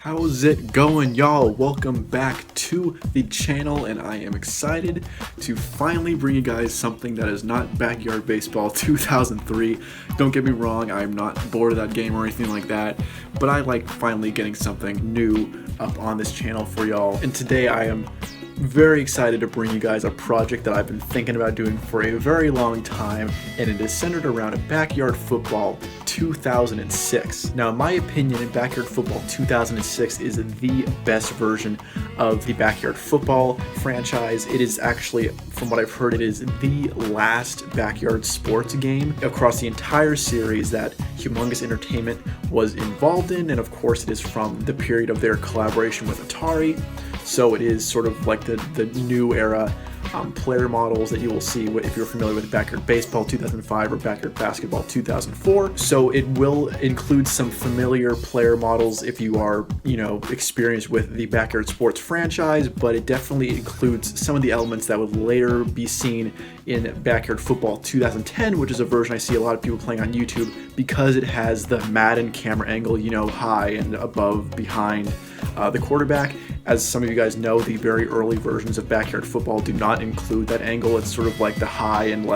How's it going, y'all? Welcome back to the channel, and I am excited to finally bring you guys something that is not Backyard Baseball 2003. Don't get me wrong, I'm not bored of that game or anything like that, but I like finally getting something new up on this channel for y'all. And today I am very excited to bring you guys a project that I've been thinking about doing for a very long time, and it is centered around a Backyard Football 2006. Now, in my opinion, Backyard Football 2006 is the best version of the Backyard Football franchise. It is actually, from what I've heard, it is the last backyard sports game across the entire series that Humongous Entertainment was involved in, and of course it is from the period of their collaboration with Atari. So it is sort of like the new era player models that you will see if you're familiar with Backyard Baseball 2005 or Backyard Basketball 2004. So it will include some familiar player models if you are, experienced with the Backyard Sports franchise, but it definitely includes some of the elements that would later be seen in Backyard Football 2010, which is a version I see a lot of people playing on YouTube because it has the Madden camera angle, high and above, behind the quarterback. As some of you guys know, the very early versions of Backyard Football do not include that angle. It's sort of like the high and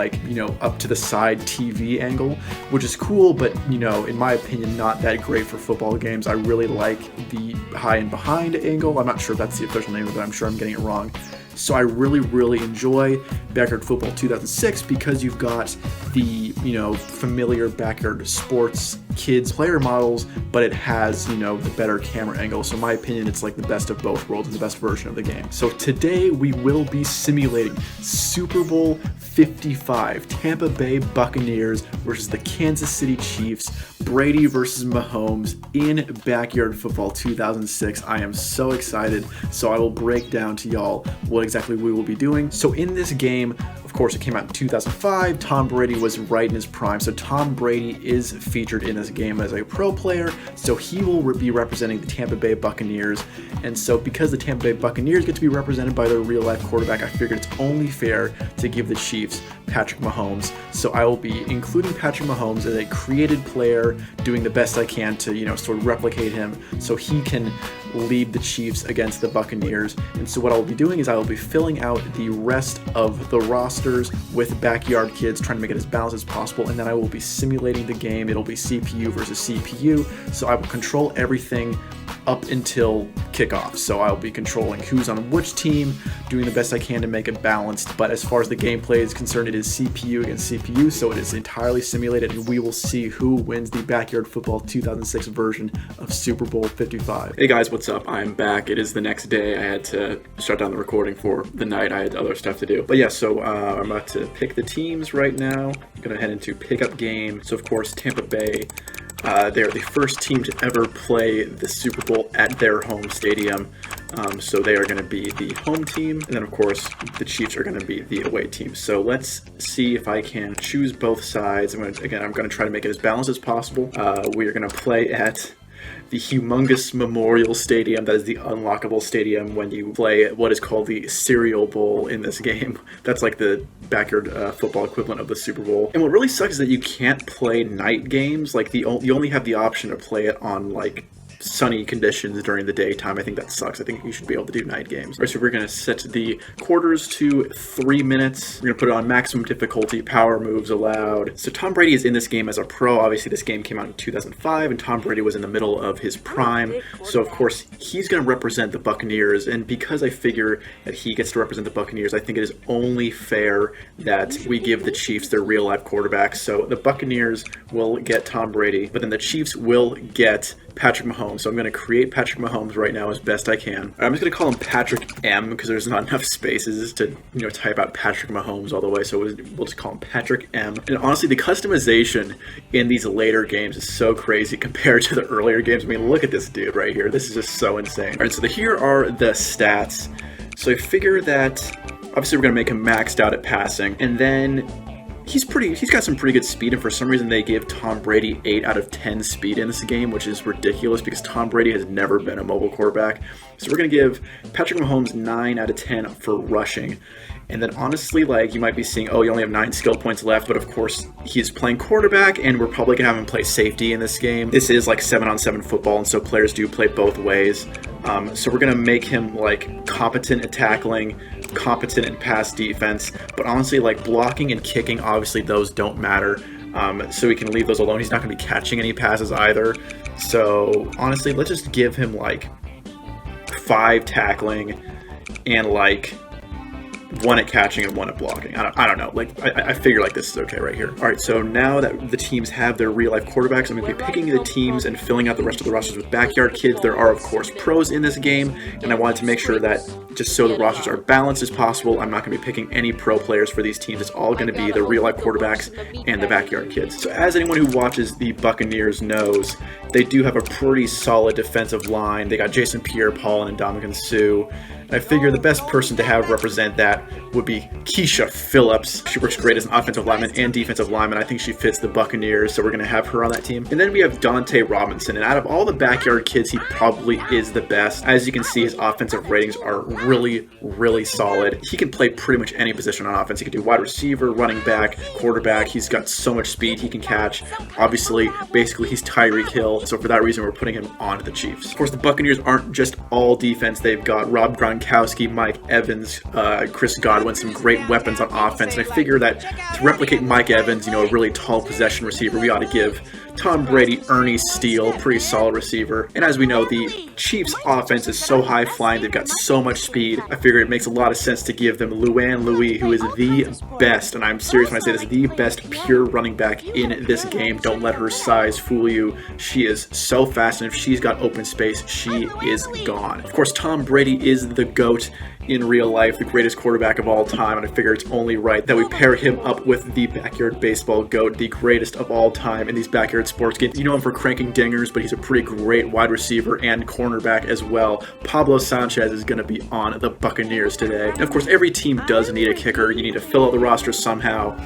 up to the side TV angle, which is cool, but in my opinion, not that great for football games. I really like the high and behind angle. I'm not sure if that's the official name of it. I'm sure I'm getting it wrong. So I really enjoy Backyard Football 2006 because you've got the, familiar Backyard Sports kids player models, but it has, the better camera angle. So in my opinion, it's like the best of both worlds and the best version of the game. So today we will be simulating Super Bowl 55, Tampa Bay Buccaneers versus the Kansas City Chiefs, Brady versus Mahomes in Backyard Football 2006. I am so excited. So I will break down to y'all what exactly we will be doing. So in this game, of course, it came out in 2005. Tom Brady was right in his prime. So Tom Brady is featured in this game as a pro player. So he will be representing the Tampa Bay Buccaneers. And so because the Tampa Bay Buccaneers get to be represented by their real life quarterback, I figured it's only fair to give the Chiefs Patrick Mahomes. So I will be including Patrick Mahomes as a created player, doing the best I can to, sort of replicate him so he can lead the Chiefs against the Buccaneers. And so what I will be doing is I will be filling out the rest of the rosters with backyard kids, trying to make it as balanced as possible, and then I will be simulating the game. It'll be CPU versus CPU, so I will control everything up until kickoff. So I'll be controlling who's on which team, doing the best I can to make it balanced. But as far as the gameplay is concerned, it is CPU against CPU, so it is entirely simulated, and we will see who wins the Backyard Football 2006 version of Super Bowl 55. Hey guys, what's up? I'm back. It is the next day. I had to shut down the recording for the night. I had other stuff to do. But yeah, so I'm about to pick the teams right now. I'm gonna head into pickup game. So of course, Tampa Bay, they're the first team to ever play the Super Bowl at their home stadium. So they are going to be the home team. And then, of course, the Chiefs are going to be the away team. So let's see if I can choose both sides. I'm going to try to make it as balanced as possible. We are going to play at the Humongous Memorial Stadium. That is the unlockable stadium when you play what is called the Cereal Bowl in this game. That's like the Backyard Football equivalent of the Super Bowl. And what really sucks is that you can't play night games. Like you only have the option to play it on sunny conditions during the daytime. I think that sucks. I think you should be able to do night games. All right, so we're going to set the quarters to 3 minutes. We're going to put it on maximum difficulty, power moves allowed. So Tom Brady is in this game as a pro. Obviously, this game came out in 2005, and Tom Brady was in the middle of his prime. So, of course, he's going to represent the Buccaneers, and because I figure that he gets to represent the Buccaneers, I think it is only fair that we give the Chiefs their real-life quarterback. So the Buccaneers will get Tom Brady, but then the Chiefs will get Patrick Mahomes. So I'm going to create Patrick Mahomes right now as best I can. I'm just going to call him Patrick M because there's not enough spaces to type out Patrick Mahomes all the way. So we'll just call him Patrick M. And honestly, the customization in these later games is so crazy compared to the earlier games. I mean, look at this dude right here. This is just so insane. All right, so here are the stats. So I figure that obviously we're going to make him maxed out at passing, and then he's got some pretty good speed, and for some reason they gave Tom Brady 8 out of 10 speed in this game, which is ridiculous because Tom Brady has never been a mobile quarterback. So we're going to give Patrick Mahomes 9 out of 10 for rushing. And then honestly, like, you might be seeing, oh, you only have 9 skill points left, but of course he's playing quarterback, and we're probably gonna have him play safety in this game. This is like 7-on-7 football, and so players do play both ways. So we're gonna make him like competent at tackling, competent in pass defense, but honestly, like blocking and kicking, obviously those don't matter. So we can leave those alone. He's not gonna be catching any passes either. So honestly, let's just give him like 5 tackling and like 1 at catching and 1 at blocking. I don't know. Like, I figure like this is okay right here. All right, so now that the teams have their real life quarterbacks, I'm going to be picking the teams and filling out the rest of the rosters with backyard kids. There are, of course, pros in this game, and I wanted to make sure that just so the rosters are balanced as possible, I'm not going to be picking any pro players for these teams. It's all going to be the real life quarterbacks and the backyard kids. So as anyone who watches the Buccaneers knows, they do have a pretty solid defensive line. They got Jason Pierre-Paul and Ndamukong Suh. I figure the best person to have represent that would be Keisha Phillips. She works great as an offensive lineman and defensive lineman. I think she fits the Buccaneers, so we're going to have her on that team. And then we have Dante Robinson, and out of all the backyard kids, he probably is the best. As you can see, his offensive ratings are really, really solid. He can play pretty much any position on offense. He can do wide receiver, running back, quarterback. He's got so much speed he can catch. Obviously, basically, he's Tyreek Hill, so for that reason, we're putting him on the Chiefs. Of course, the Buccaneers aren't just all defense. They've got Gronkowski, Mike Evans, Chris Godwin, some great weapons on offense, and I figure that to replicate Mike Evans, you know, a really tall possession receiver, we ought to give Tom Brady Ernie Steele, pretty solid receiver. And as we know, the Chiefs offense is so high flying, they've got so much speed, I figure it makes a lot of sense to give them Luann Louis, who is the best, and I'm serious when I say this, the best pure running back in this game. Don't let her size fool you. She is so fast, and if she's got open space, she is gone. Of course, Tom Brady is the GOAT in real life, the greatest quarterback of all time, and I figure it's only right that we pair him up with the backyard baseball GOAT, the greatest of all time in these backyard sports games. You know him for cranking dingers, but he's a pretty great wide receiver and cornerback as well. Pablo Sanchez is going to be on the Buccaneers today. And of course, every team does need a kicker. You need to fill out the roster somehow.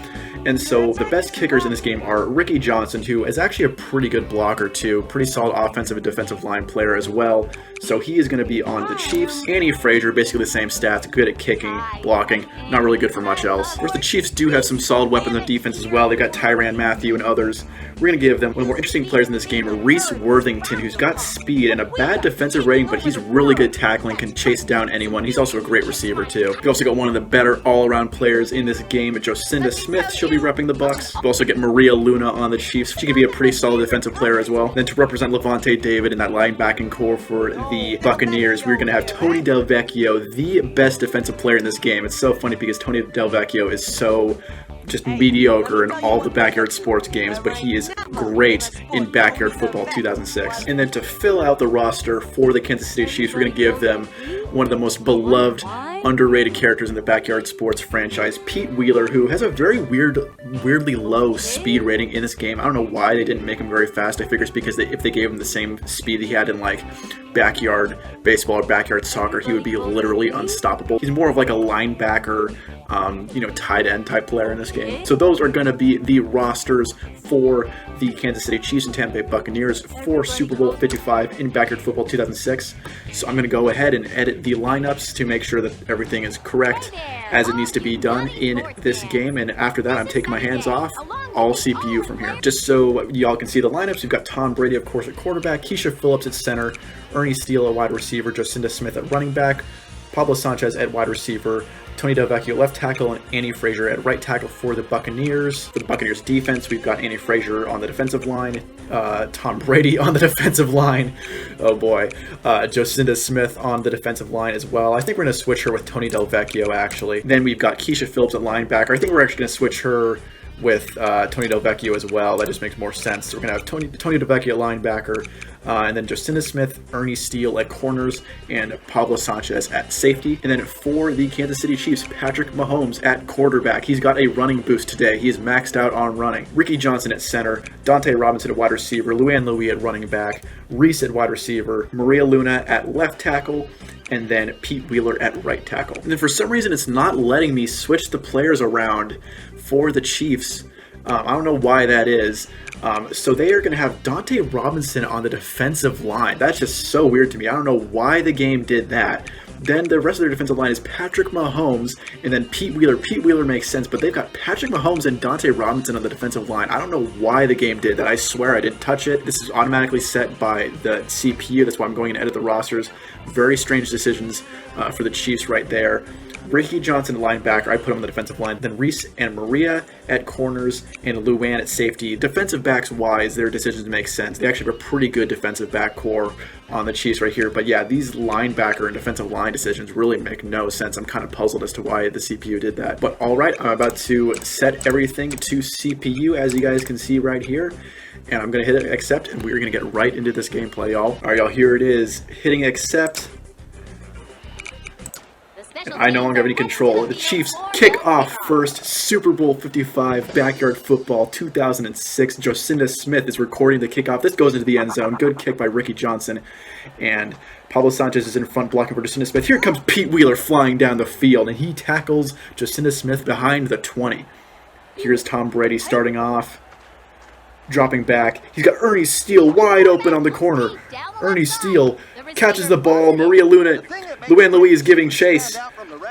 And so the best kickers in this game are Ricky Johnson, who is actually a pretty good blocker too, pretty solid offensive and defensive line player as well. So he is going to be on the Chiefs. Andy Frazier, basically the same stats, good at kicking, blocking, not really good for much else. Of course, the Chiefs do have some solid weapons on defense as well. They've got Tyrann Mathieu and others. We're going to give them one of the more interesting players in this game, Reese Worthington, who's got speed and a bad defensive rating, but he's really good tackling, can chase down anyone. He's also a great receiver too. We've also got one of the better all-around players in this game, Jocinda Smith. She'll be repping the Bucks. We also get Maria Luna on the Chiefs. She can be a pretty solid defensive player as well. Then to represent Levante David in that linebacking core for the Buccaneers, we're going to have Tony Del Vecchio, the best defensive player in this game. It's so funny because Tony Del Vecchio is so just mediocre in all the backyard sports games, but he is great in backyard football 2006. And then to fill out the roster for the Kansas City Chiefs, we're going to give them one of the most beloved, underrated characters in the backyard sports franchise, Pete Wheeler, who has a very weirdly low speed rating in this game. I don't know why they didn't make him very fast. I figure it's because if they gave him the same speed he had in like backyard baseball or backyard soccer, he would be literally unstoppable. He's more of like a linebacker, tight end type player in this game. So those are going to be the rosters for the Kansas City Chiefs and Tampa Bay Buccaneers for Super Bowl 55 in backyard football 2006. So I'm going to go ahead and edit the lineups to make sure that everything is correct as it needs to be done in this game. And after that, I'm taking my hands off all CPU from here. Just so y'all can see the lineups, we've got Tom Brady, of course, at quarterback, Keisha Phillips at center, Ernie Steele at wide receiver, Jocinda Smith at running back, Pablo Sanchez at wide receiver, Tony Del Vecchio left tackle, and Andy Frazier at right tackle for the Buccaneers. For the Buccaneers defense, we've got Andy Frazier on the defensive line, Tom Brady on the defensive line, oh boy, Jocinda Smith on the defensive line as well. I think we're going to switch her with Tony Del Vecchio, actually. Then we've got Keisha Phillips at linebacker. I think we're actually going to switch her with Tony Del Vecchio as well. That just makes more sense. So we're going to have Tony Del Vecchio at linebacker, and then Jocinda Smith, Ernie Steele at corners, and Pablo Sanchez at safety. And then for the Kansas City Chiefs, Patrick Mahomes at quarterback. He's got a running boost today. He is maxed out on running. Ricky Johnson at center, Dante Robinson at wide receiver, Luann Louis at running back, Reese at wide receiver, Maria Luna at left tackle, and then Pete Wheeler at right tackle. And then for some reason, it's not letting me switch the players around for the Chiefs. I don't know why that is. So they are going to have Dante Robinson on the defensive line. That's just so weird to me. I don't know why the game did that. Then the rest of their defensive line is Patrick Mahomes and then Pete Wheeler. Pete Wheeler makes sense, but they've got Patrick Mahomes and Dante Robinson on the defensive line. I don't know why the game did that. I swear I didn't touch it. This is automatically set by the CPU. That's why I'm going to edit the rosters. Very strange decisions for the Chiefs right there. Ricky Johnson, linebacker, I put him on the defensive line. Then Reese and Maria at corners and Luann at safety. Defensive backs wise, their decisions make sense. They actually have a pretty good defensive back core on the Chiefs right here. But yeah, these linebacker and defensive line decisions really make no sense. I'm kind of puzzled as to why the CPU did that. But all right, I'm about to set everything to CPU, as you guys can see right here. And I'm going to hit accept, and we're going to get right into this gameplay, y'all. All right, y'all, here it is. Hitting accept. I no longer have any control. The Chiefs kick off first. Super Bowl 55, Backyard Football 2006. Jocinda Smith is recording the kickoff. This goes into the end zone. Good kick by Ricky Johnson. And Pablo Sanchez is in front blocking for Jocinda Smith. Here comes Pete Wheeler flying down the field, and he tackles Jocinda Smith behind the 20. Here's Tom Brady starting off. Dropping back. He's got Ernie Steele wide open on the corner. Ernie Steele catches the ball. Maria Luann Louise giving chase.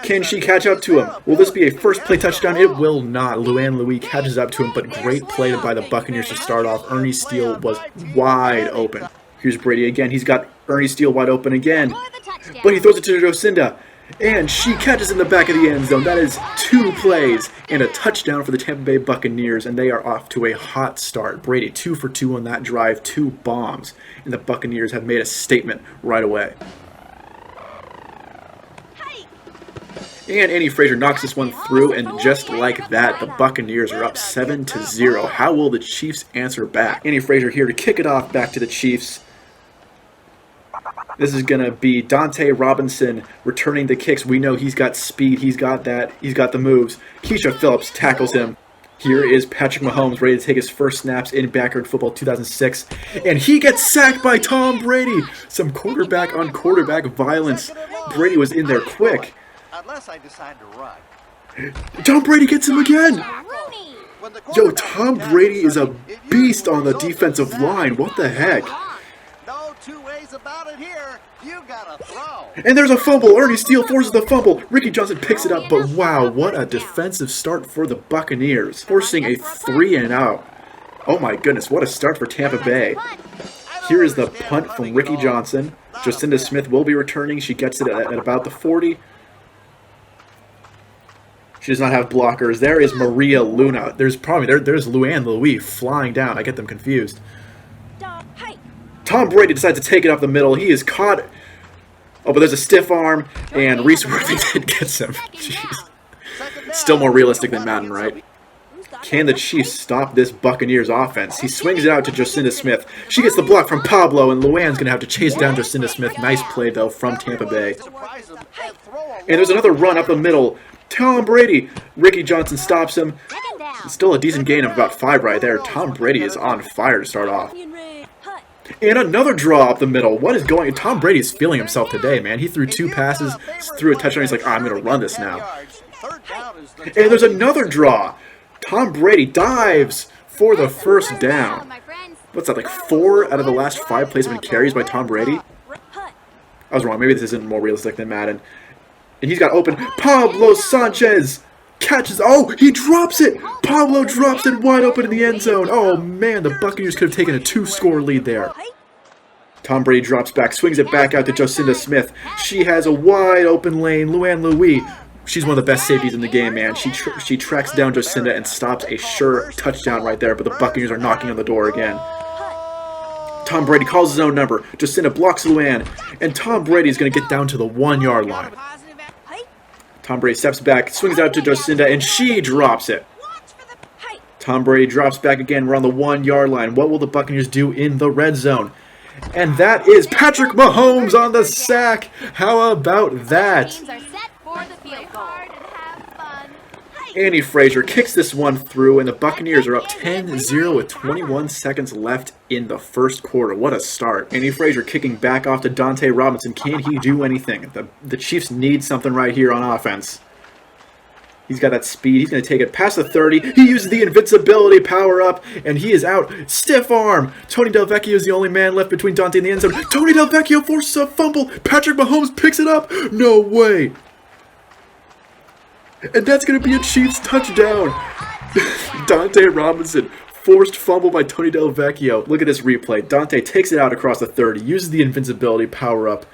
Can she catch up to him? Will this be a first play touchdown? It will not. Luann Louise catches up to him, but great play by the Buccaneers to start off. Ernie Steele was wide open. Here's Brady again. He's got Ernie Steele wide open again. But he throws it to Jocinda. And she catches in the back of the end zone. That is 2 plays and a touchdown for the Tampa Bay Buccaneers, and they are off to a hot start. Brady 2 for 2 on that drive, 2 bombs, and the Buccaneers have made a statement right away. And Annie Frazier knocks this one through, and just like that, the Buccaneers are up 7-0. How will the Chiefs answer back? Annie Frazier here to kick it off back to the Chiefs. This is going to be Dante Robinson returning the kicks. We know he's got speed. He's got that. He's got the moves. Keisha Phillips tackles him. Here is Patrick Mahomes ready to take his first snaps in Backyard Football 2006. And he gets sacked by Tom Brady. Some quarterback on quarterback violence. Brady was in there quick. Unless I decide to run. Tom Brady gets him again. Yo, Tom Brady is a beast on the defensive line. What the heck? No two ways about it here. You gotta throw. And there's a fumble. Ernie Steele forces the fumble. Ricky Johnson picks it up, but wow, what a defensive start for the Buccaneers. Forcing a 3-and-out. Oh my goodness, what a start for Tampa Bay. Here is the punt from Ricky Johnson. Jocinda Smith will be returning. She gets it at about the 40. She does not have blockers. There is Maria Luna. There's Luann Louise flying down. I get them confused. Tom Brady decides to take it up the middle. He is caught. Oh, but there's a stiff arm, and Reese Worthington gets him. Jeez. Still more realistic than Madden, right? Can the Chiefs stop this Buccaneers offense? He swings it out to Jocinda Smith. She gets the block from Pablo, and Luann's going to have to chase down Jocinda Smith. Nice play, though, from Tampa Bay. And there's another run up the middle. Tom Brady. Ricky Johnson stops him. Still a decent gain of about 5 right there. Tom Brady is on fire to start off. And another draw up the middle. What is going on? Tom Brady is feeling himself today, man. He threw 2 passes, threw a touchdown. He's like, oh, I'm going to run this now. And there's another draw. Tom Brady dives for the first down. What's that, like 4 out of the last 5 plays have been carries by Tom Brady? I was wrong. Maybe this isn't more realistic than Madden. And he's got open. Pablo Sanchez catches. Oh, he drops it. Pablo drops it wide open in the end zone. Oh, man, the Buccaneers could have taken a 2-score lead there. Tom Brady drops back, swings it back out to Jocinda Smith. She has a wide open lane. Luann Louise. She's one of the best safeties in the game, man. She tracks down Jocinda and stops a sure touchdown right there, but the Buccaneers are knocking on the door again. Tom Brady calls his own number. Jocinda blocks Luann, and Tom Brady is going to get down to the 1-yard line. Tom Brady steps back, swings out to Jocinda, and she drops it. Tom Brady drops back again. We're on the 1-yard line. What will the Buccaneers do in the red zone? And that is Patrick Mahomes on the sack. How about that? Andy Frazier kicks this one through, and the Buccaneers are up 10-0 with 21 seconds left in the first quarter. What a start. Andy Frazier kicking back off to Dante Robinson. Can he do anything? The Chiefs need something right here on offense. He's got that speed. He's going to take it past the 30. He uses the invincibility power up, and he is out. Stiff arm. Tony Delvecchio is the only man left between Dante and the end zone. Tony Delvecchio forces a fumble. Patrick Mahomes picks it up. No way. And that's going to be a Chiefs touchdown. Dante Robinson. Forced fumble by Tony Delvecchio. Look at this replay. Dante takes it out across the 30. Uses the invincibility power up.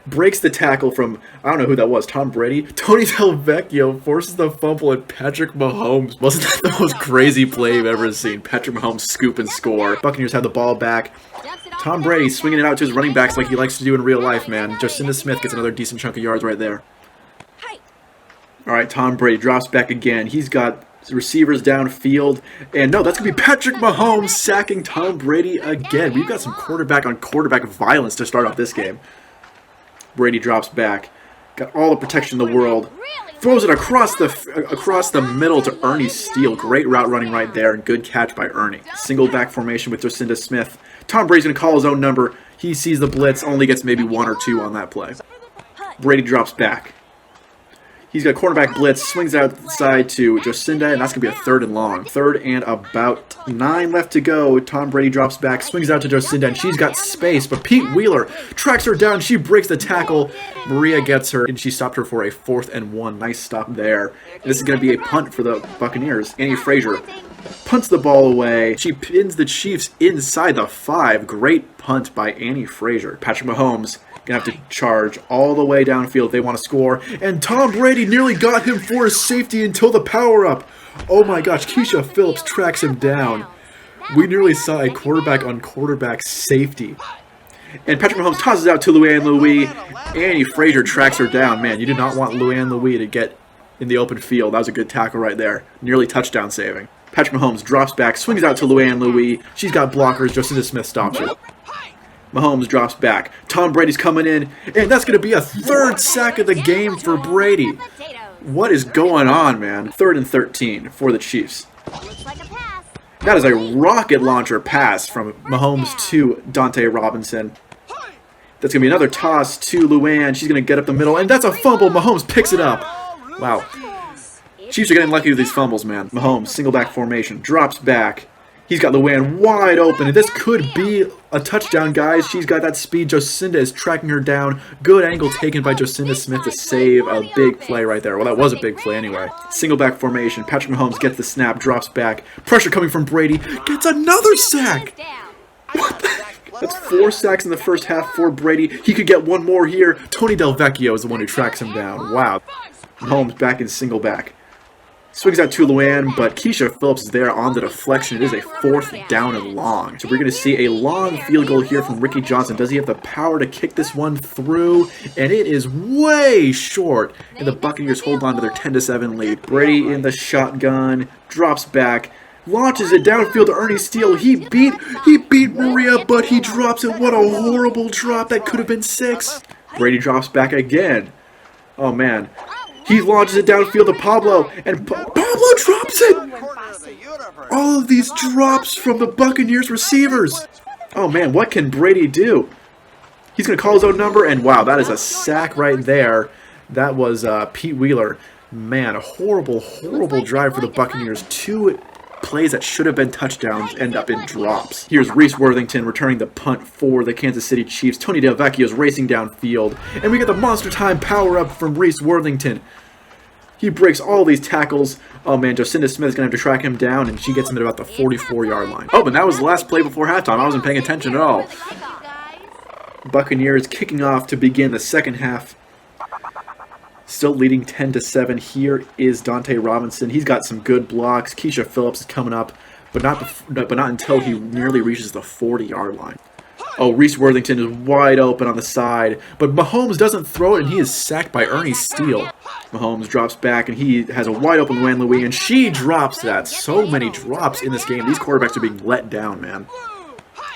Breaks the tackle from, I don't know who that was, Tom Brady? Tony Delvecchio forces the fumble at Patrick Mahomes. Wasn't that the most crazy play you've ever seen? Patrick Mahomes scoop and score. Buccaneers have the ball back. Tom Brady swinging it out to his running backs like he likes to do in real life, man. Jocinda Smith gets another decent chunk of yards right there. Alright, Tom Brady drops back again. He's got receivers downfield. And no, that's going to be Patrick Mahomes sacking Tom Brady again. We've got some quarterback-on-quarterback violence to start off this game. Brady drops back. Got all the protection in the world. Throws it across the middle to Ernie Steele. Great route running right there, and good catch by Ernie. Single back formation with Jocinda Smith. Tom Brady's going to call his own number. He sees the blitz, only gets maybe 1 or 2 on that play. Brady drops back. He's got cornerback blitz, swings outside to Jocinda, and that's going to be a 3rd and long. 3rd and about 9 left to go. Tom Brady drops back, swings out to Jocinda, and she's got space, but Pete Wheeler tracks her down. She breaks the tackle. Maria gets her, and she stopped her for a 4th and 1. Nice stop there. And this is going to be a punt for the Buccaneers. Andy Frazier punts the ball away. She pins the Chiefs inside the 5. Great punt by Andy Frazier. Patrick Mahomes gonna have to charge all the way downfield if they want to score. And Tom Brady nearly got him for his safety until the power-up. Oh my gosh, Keisha Phillips tracks him down. We nearly saw a quarterback-on-quarterback safety. And Patrick Mahomes tosses out to Luann Louis. Andy Frazier tracks her down. Man, you did not want Luann Louis to get in the open field. That was a good tackle right there. Nearly touchdown saving. Patrick Mahomes drops back, swings out to Luann Louis. She's got blockers. Jocinda Smith stops her. Mahomes drops back. Tom Brady's coming in, and that's going to be a 3rd sack of the game for Brady. What is going on, man? 3rd and 13 for the Chiefs. That is a rocket launcher pass from Mahomes to Dante Robinson. That's going to be another toss to Luann. She's going to get up the middle, and that's a fumble. Mahomes picks it up. Wow. Chiefs are getting lucky with these fumbles, man. Mahomes, single back formation, drops back. He's got Luann wide open, and this could be a touchdown, guys. She's got that speed. Jocinda is tracking her down. Good angle taken by Jocinda Smith to save a big play right there. Well, that was a big play anyway. Single back formation. Patrick Mahomes gets the snap, drops back. Pressure coming from Brady. Gets another sack. What the heck? That's 4 sacks in the first half for Brady. He could get 1 more here. Tony Delvecchio is the one who tracks him down. Wow. Mahomes back in single back. Swings out to Luann, but Keisha Phillips is there on the deflection. It is a 4th down and long. So we're going to see a long field goal here from Ricky Johnson. Does he have the power to kick this one through? And it is way short. And the Buccaneers hold on to their 10-7 lead. Brady in the shotgun, drops back, launches it downfield to Ernie Steele. He beat Maria, but he drops it. What a horrible drop. That could have been 6. Brady drops back again. Oh, man. He launches it downfield to Pablo, and Pablo drops it! All of these drops from the Buccaneers receivers. Oh man, what can Brady do? He's going to call his own number, and wow, that is a sack right there. That was Pete Wheeler. Man, a horrible drive for the Buccaneers. 2 plays that should have been touchdowns end up in drops. Here's Reese Worthington returning the punt for the Kansas City Chiefs. Tony Delvecchio is racing downfield, and we get the monster time power up from Reese Worthington. He breaks all these tackles. Oh man, Jocinda Smith is going to have to track him down, and she gets him at about the 44-yard line. Oh, but that was the last play before halftime. I wasn't paying attention at all. Buccaneers kicking off to begin the second half. Still leading 10-7. Here is Dante Robinson. He's got some good blocks. Keisha Phillips is coming up, but not until he nearly reaches the 40-yard line. Oh, Reese Worthington is wide open on the side, but Mahomes doesn't throw it, and he is sacked by Ernie Steele. Mahomes drops back, and he has a wide open Luann Louis, and she drops that. So many drops in this game. These quarterbacks are being let down, man.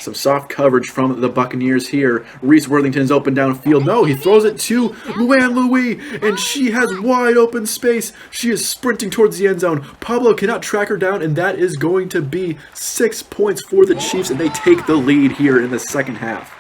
Some soft coverage from the Buccaneers here. Reese Worthington's open downfield. No, he throws it to Luann Louis, and she has wide open space. She is sprinting towards the end zone. Pablo cannot track her down, and that is going to be 6 points for the Chiefs, and they take the lead here in the second half.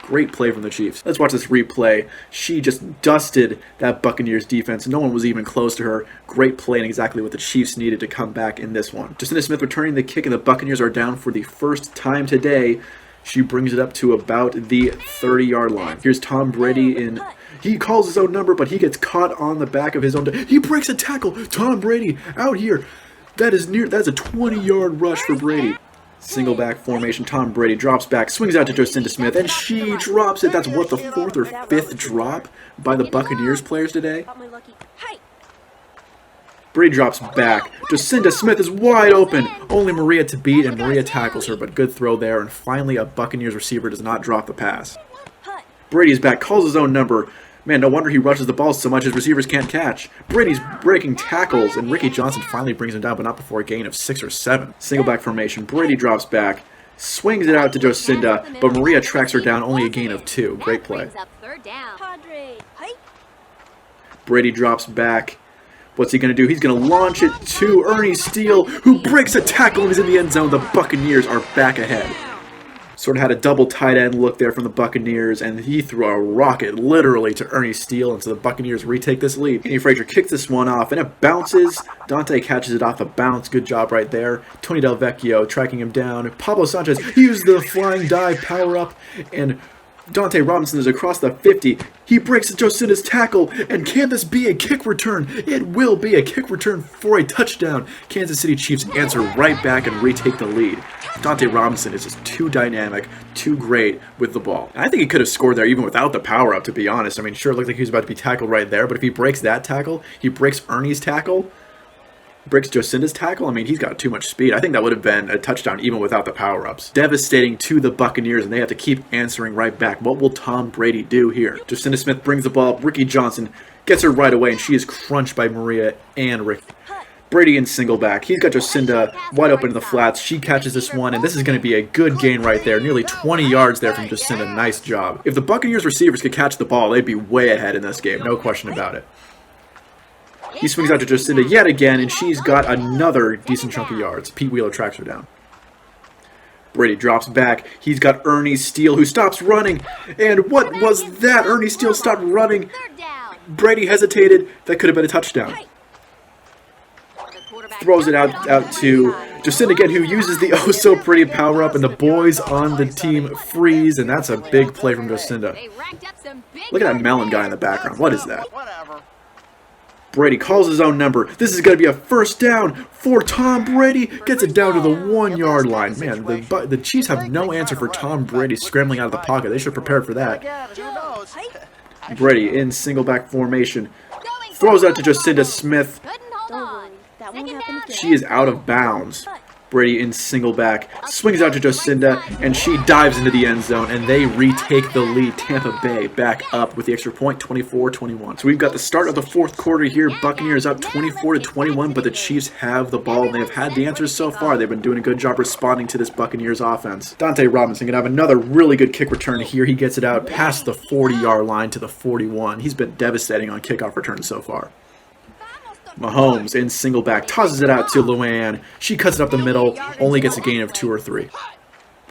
Great play from the Chiefs. Let's watch this replay. She just dusted that Buccaneers defense. No one was even close to her. Great play and exactly what the Chiefs needed to come back in this one. Jacinda Smith returning the kick, and the Buccaneers are down for the first time today. She brings it up to about the 30-yard line. Here's Tom Brady in. He calls his own number, but he gets caught on the back of his own. He breaks a tackle. Tom Brady out here. That's a 20-yard rush for Brady. Single back formation. Tom Brady drops back, swings out to Jacinda Smith, and she drops it. That's what, the 4th or 5th drop by the Buccaneers players today? Brady drops back. Jacinda Smith is wide open. Only Maria to beat, and Maria tackles her, but good throw there. And finally, a Buccaneers receiver does not drop the pass. Brady's back, calls his own number. Man, no wonder he rushes the ball so much his receivers can't catch. Brady's breaking tackles, and Ricky Johnson finally brings him down, but not before a gain of 6 or 7. Single back formation. Brady drops back, swings it out to Jacinda, but Maria tracks her down, only a gain of 2. Great play. Brady drops back. What's he going to do? He's going to launch it to Ernie Steele, who breaks a tackle and is in the end zone. The Buccaneers are back ahead. Sort of had a double tight end look there from the Buccaneers, and he threw a rocket literally to Ernie Steele, and so the Buccaneers retake this lead. Kenny Frazier kicks this one off, and it bounces. Dante catches it off the bounce. Good job right there. Tony Del Vecchio tracking him down. Pablo Sanchez, he used the flying dive power up, and Dante Robinson is across the 50. He breaks Jocinda's tackle, and can this be a kick return? It will be a kick return for a touchdown. Kansas City Chiefs answer right back and retake the lead. Dante Robinson is just too dynamic, too great with the ball. I think he could have scored there even without the power-up, to be honest. I mean, sure, it looked like he was about to be tackled right there, but if he breaks that tackle, he breaks Ernie's tackle, breaks Jocinda's tackle, I mean, he's got too much speed. I think that would have been a touchdown even without the power-ups. Devastating to the Buccaneers, and they have to keep answering right back. What will Tom Brady do here? Jacinda Smith brings the ball up. Ricky Johnson gets her right away, and she is crunched by Maria and Rick. Brady in single back. He's got Jacinda wide open in the flats. She catches this one, and this is going to be a good gain right there. Nearly 20 yards there from Jacinda. Nice job. If the Buccaneers receivers could catch the ball, they'd be way ahead in this game. No question about it. He swings out to Jacinda yet again, and she's got another decent chunk of yards. Pete Wheeler tracks her down. Brady drops back. He's got Ernie Steele, who stops running. And what was that? Ernie Steele stopped running. Brady hesitated. That could have been a touchdown. Throws it out to Jacinda again, who uses the oh-so-pretty power-up, and the boys on the team freeze, and that's a big play from Jacinda. Look at that melon guy in the background. What is that? Brady calls his own number. This is going to be a first down for Tom Brady. Gets it down to the 1-yard line. Man, the Chiefs have no answer for Tom Brady scrambling out of the pocket. They should have prepared for that. Brady in single back formation. Throws out to Jacinda Smith. She is out of bounds. Brady in single back, swings out to Jacinda, and she dives into the end zone, and they retake the lead. Tampa Bay back up with the extra point, 24-21. So we've got the start of the fourth quarter here. Buccaneers up 24-21, but the Chiefs have the ball, and they've had the answers so far. They've been doing a good job responding to this Buccaneers offense. Dante Robinson going to have another really good kick return here. He gets it out past the 40-yard line to the 41. He's been devastating on kickoff returns so far. Mahomes in single back, tosses it out to Luann. She cuts it up the middle, only gets a gain of 2 or 3.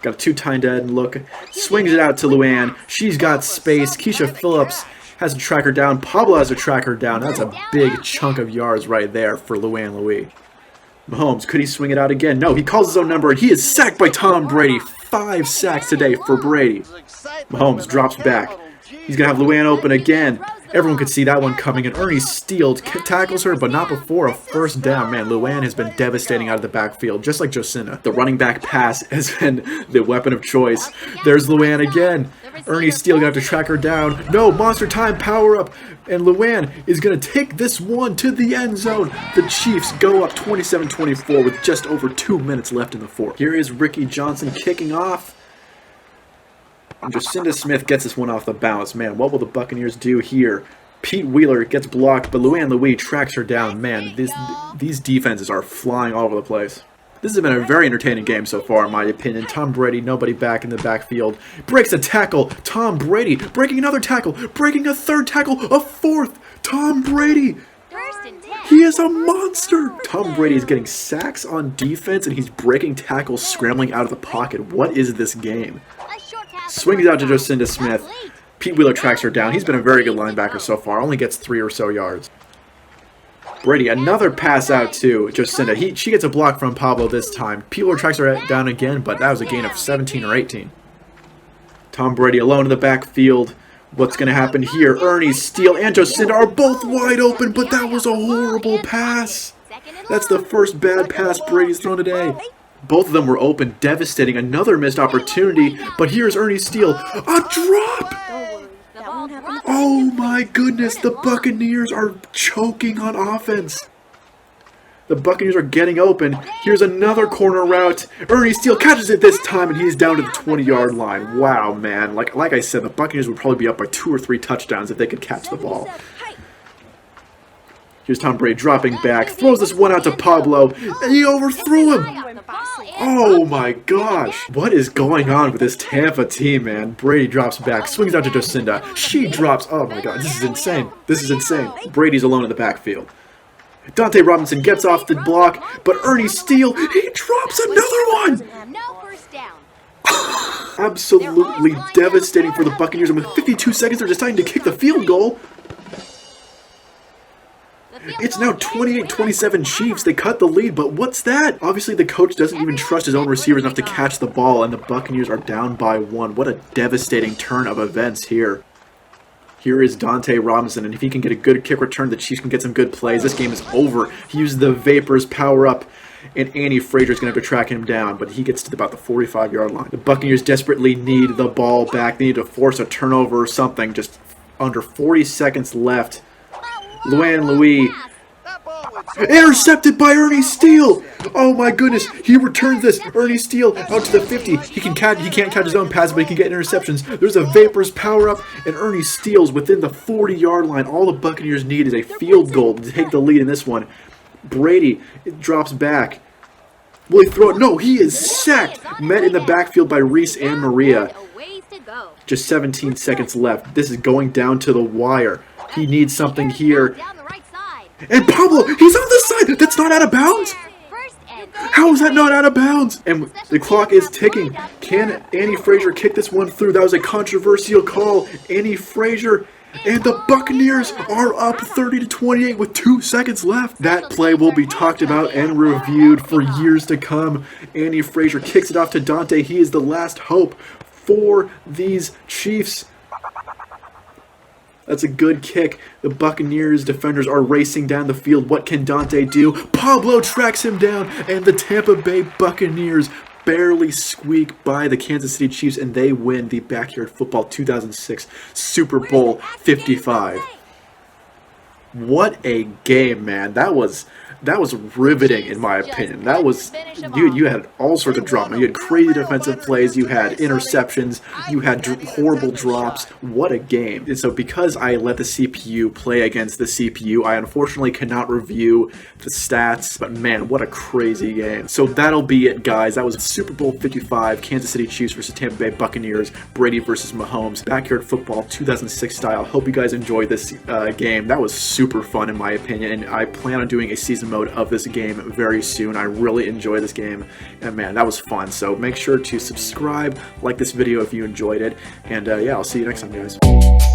Got a 2 tight end look, swings it out to Luann. She's got space. Keisha Phillips has a tracker down. Pablo has a tracker down. That's a big chunk of yards right there for Luann Louis. Mahomes, could he swing it out again? No, he calls his own number, and he is sacked by Tom Brady. 5 sacks today for Brady. Mahomes drops back. He's going to have Luann open again. Everyone could see that one coming, and Ernie Steele tackles her, but not before a first down. Man, Luann has been devastating out of the backfield, just like Jacinda. The running back pass has been the weapon of choice. There's Luann again. Ernie Steele going to have to track her down. No, monster time power up, and Luann is going to take this one to the end zone. The Chiefs go up 27-24 with just over 2 minutes left in the fourth. Here is Ricky Johnson kicking off. And Jacinda Smith gets this one off the bounce. Man, what will the Buccaneers do here? Pete Wheeler gets blocked, but Luann Louis tracks her down. Man, these defenses are flying all over the place. This has been a very entertaining game so far, in my opinion. Tom Brady, nobody back in the backfield. Breaks a tackle. Tom Brady breaking another tackle. Breaking a third tackle. A fourth. Tom Brady. He is a monster. Tom Brady is getting sacks on defense, and he's breaking tackles, scrambling out of the pocket. What is this game? Swings out to Jacinda Smith. Pete Wheeler tracks her down. He's been a very good linebacker so far. Only gets 3 or so yards. Brady, another pass out to Jacinda. She gets a block from Pablo this time. Pete Wheeler tracks her down again, but that was a gain of 17 or 18. Tom Brady alone in the backfield. What's going to happen here? Ernie, Steele, and Jacinda are both wide open, but that was a horrible pass. That's the first bad pass Brady's thrown today. Both of them were open, devastating. Another missed opportunity, but here's Ernie Steele. A drop! Oh my goodness, the Buccaneers are choking on offense. The Buccaneers are getting open. Here's another corner route. Ernie Steele catches it this time, and he's down to the 20-yard line. Wow, man. Like I said, the Buccaneers would probably be up by 2 or 3 touchdowns if they could catch the ball. Here's Tom Brady dropping back. Throws this one out to Pablo, and he overthrew him. Oh my gosh. What is going on with this Tampa team, man? Brady drops back, swings out to Jacinda. She drops. Oh my god, this is insane. This is insane. Brady's alone in the backfield. Dante Robinson gets off the block, but Ernie Steele, he drops another one! Absolutely devastating for the Buccaneers, and with 52 seconds, they're deciding to kick the field goal. It's now 28-27 Chiefs. They cut the lead, but what's that? Obviously, the coach doesn't even trust his own receivers enough to catch the ball, and the Buccaneers are down by 1. What a devastating turn of events here. Here is Dante Robinson, and if he can get a good kick return, the Chiefs can get some good plays. This game is over. He used the Vapors power up, and Andy Frazier's going to have to track him down, but he gets to about the 45-yard line. The Buccaneers desperately need the ball back. They need to force a turnover or something. Just under 40 seconds left. Luann Louis. Intercepted by Ernie Steele. Oh my goodness, he returns this. Ernie Steele out to the 50. He can't catch his own pass, but he can get interceptions. There's a Vapors power up, and Ernie Steele's within the 40-yard line. All the Buccaneers need is a field goal to take the lead in this one. Brady drops back. Will he throw it? No, he is sacked. Met in the backfield by Reese and Maria. Just 17 seconds left. This is going down to the wire. He needs something here. And Pablo, he's on the side. That's not out of bounds. How is that not out of bounds? And the clock is ticking. Can Andy Frazier kick this one through? That was a controversial call. Andy Frazier, and the Buccaneers are up 30-28 with 2 seconds left. That play will be talked about and reviewed for years to come. Andy Frazier kicks it off to Dante. He is the last hope for these Chiefs. That's a good kick. The Buccaneers defenders are racing down the field. What can Dante do? Pablo tracks him down, and the Tampa Bay Buccaneers barely squeak by the Kansas City Chiefs, and they win the Backyard Football 2006 Super Bowl 55. What a game, man. That was riveting, in my opinion. That was, you had all sorts of drama. You had crazy defensive plays, you had interceptions, you had horrible drops. What a game. And so because I let the CPU play against the CPU, I unfortunately cannot review the stats, but man, what a crazy game. So that'll be it, guys. That was Super Bowl 55, Kansas City Chiefs versus Tampa Bay Buccaneers, Brady versus Mahomes, Backyard Football 2006 style. Hope you guys enjoyed this game. That was super fun, in my opinion, and I plan on doing a season mode of this game very soon. I really enjoy this game, and man, that was fun. So make sure to subscribe, like this video if you enjoyed it, and yeah, I'll see you next time, guys.